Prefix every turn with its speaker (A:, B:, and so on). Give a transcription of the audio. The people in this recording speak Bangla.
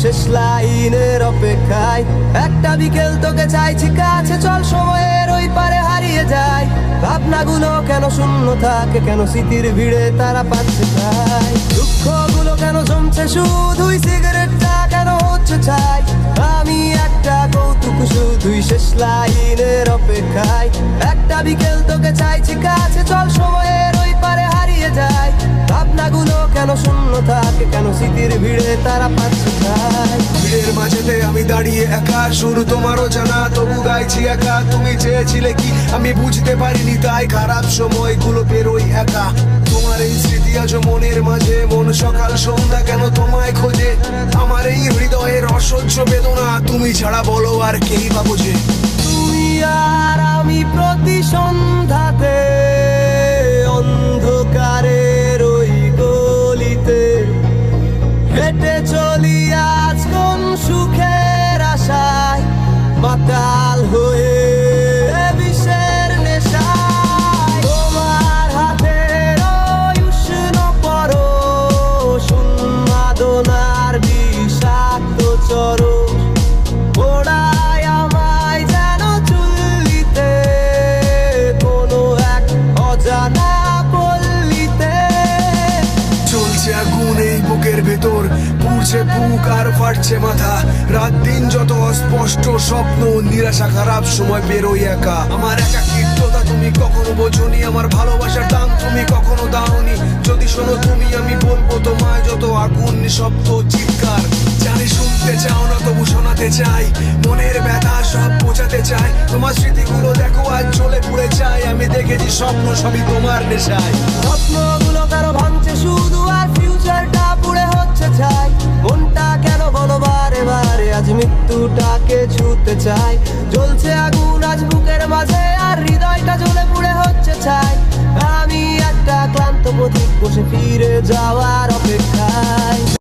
A: শেষ লাইনের অপেক্ষায়। একটা বিকেল তোকে চাইছি কাছে, চল সময়ের ওই পারে হারিয়ে যায়। ভাবনাগুলো কেন শূন্য থাকে, কেন স্মৃতির ভিড়ে তারা পাচ্ছে চাই। দুঃখগুলো কেন জমছে শুধুই, সিগারেটটা কেন হচ্ছে চাই। আমি একটা কৌতুক শুধুই শেষ লাইনের অপেক্ষায়। একটা বিকেল তোকে চাইছি কাছে, চল সময়ের ওই পারে হারিয়ে যায়। ভাবনাগুলো কেন শূন্য থাকে, কেন স্মৃতির ভিড়ে তারা পাচ্ছে চাই।
B: ভিড়ের মাঝেতে আমি দাঁড়িয়ে একা, শুরু তোমারও জানা তবু গাইছি একা। তুমি চেয়েছিলে কি আমি বুঝতে পারিনি, তাই খারাপ সময়গুলো পেরোই একা। তোমার এই স্মৃতি আজ মনের মাঝে, মন সকাল সন্ধ্যা কেন তোমায় খোঁজে। আমার এই হৃদয়ের অসহ্য বেদনা, তুমি ছাড়া বলো আর কেই বা বোঝে।
A: তুমি আর আমি প্রতি সন্ধ্যাতে অন্ধকারের ওই গলিতে হেঁটে চলি আজ কোন সুখের আশায়, মাতাল হয়ে বিষের নেশায়। তোমার হাতের ওই উষ্ণ পরশ, উন্মাদনার বিষাক্ত চরণ পোড়ায় আমায় যেন চুল্লিতে, কোনো এক অজানা পল্লীতে।
B: চলছে আগুন এই বুকের ভেতর, পুড়ছে বুক আর ফাটছে মাথা। রাত দিন যত অস্পষ্ট স্বপ্ন, নিরাশা খারাপ সময় বেরোই একা। আমার একাকিত্বতা তুমি কখনো বোঝনি, আমার ভালোবাসার দাম তুমি কখনো দাওনি। যদি শোনো তুমি আমি বলবো তোমায় যত আগুন নিঃশব্দ চিৎকার। জানি শুনতে চাও না তবু শোনাতে চাই, মনের ব্যথা সব বোঝাতে চাই। তোমার স্মৃতিগুলো দেখো আজ জ্বলে পুড়ে চাই, আমি দেখেছি স্বপ্ন সবই তোমার নেশায়।
A: স্বপ্নগুলো কারো ভাঙছে শুধু, আর ফিউচারটা পুড়ে হচ্ছে চাই। মনটা কেন বলো বারে বারে আজ মৃত্যুটাকে ছুঁতে চাই। জ্বলছে আগুন আজ বুকের মাঝে, আর হৃদয়টা জ্বলে পুড়ে হচ্ছে চাই। আমি একটা ক্লান্ত পথিক বসে ফিরে যাওয়ার অপেক্ষায়।